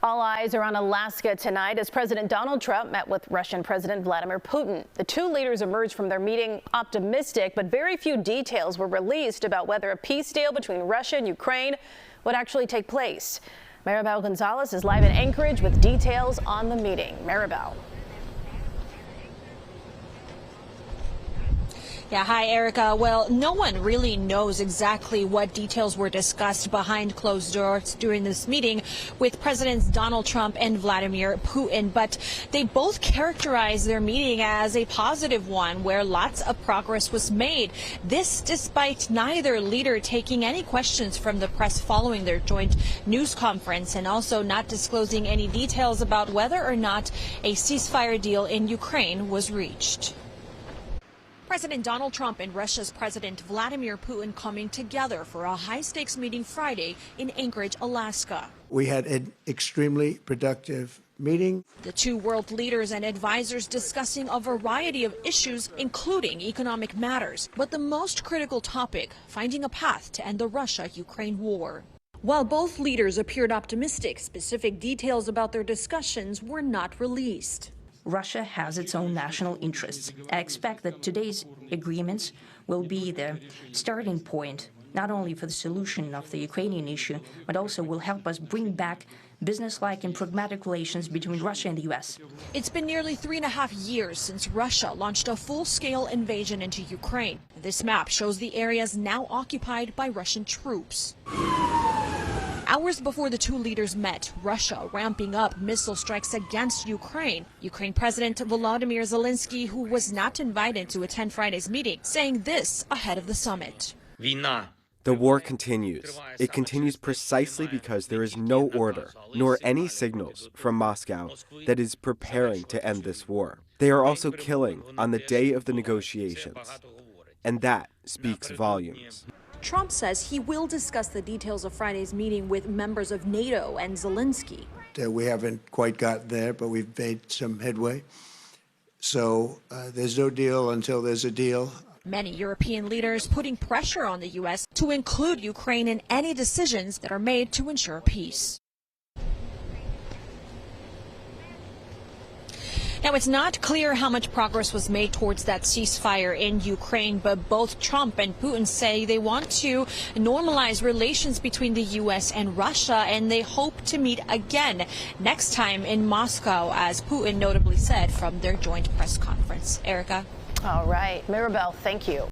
All eyes are on Alaska tonight as President Donald Trump met with Russian President Vladimir Putin. The two leaders emerged from their meeting optimistic, but very few details were released about whether a peace deal between Russia and Ukraine would actually take place. Maribel Gonzalez is live in Anchorage with details on the meeting. Maribel. Yeah, hi, Erica. Well, no one really knows exactly what details were discussed behind closed doors during this meeting with Presidents Donald Trump and Vladimir Putin, but they both characterized their meeting as a positive one where lots of progress was made. This despite neither leader taking any questions from the press following their joint news conference and also not disclosing any details about whether or not a ceasefire deal in Ukraine was reached. President Donald Trump and Russia's President Vladimir Putin coming together for a high-stakes meeting Friday in Anchorage, Alaska. We had an extremely productive meeting. The two world leaders and advisors discussing a variety of issues, including economic matters. But the most critical topic, finding a path to end the Russia-Ukraine war. While both leaders appeared optimistic, specific details about their discussions were not released. Russia has its own national interests. I expect that today's agreements will be the starting point, not only for the solution of the Ukrainian issue, but also will help us bring back business-like and pragmatic relations between Russia and the U.S. It's been nearly 3.5 years since Russia launched a full-scale invasion into Ukraine. This map shows the areas now occupied by Russian troops. Hours before the two leaders met, Russia ramping up missile strikes against Ukraine. Ukraine President Volodymyr Zelensky, who was not invited to attend Friday's meeting, saying this ahead of the summit. The war continues. It continues precisely because there is no order, nor any signals from Moscow that is preparing to end this war. They are also killing on the day of the negotiations, and that speaks volumes. Trump says he will discuss the details of Friday's meeting with members of NATO and Zelensky. We haven't quite got there, but we've made some headway. So there's no deal until there's a deal. Many European leaders putting pressure on the U.S. to include Ukraine in any decisions that are made to ensure peace. Now, it's not clear how much progress was made towards that ceasefire in Ukraine, but both Trump and Putin say they want to normalize relations between the U.S. and Russia, and they hope to meet again next time in Moscow, as Putin notably said from their joint press conference. Erica? All right. Maribel, thank you.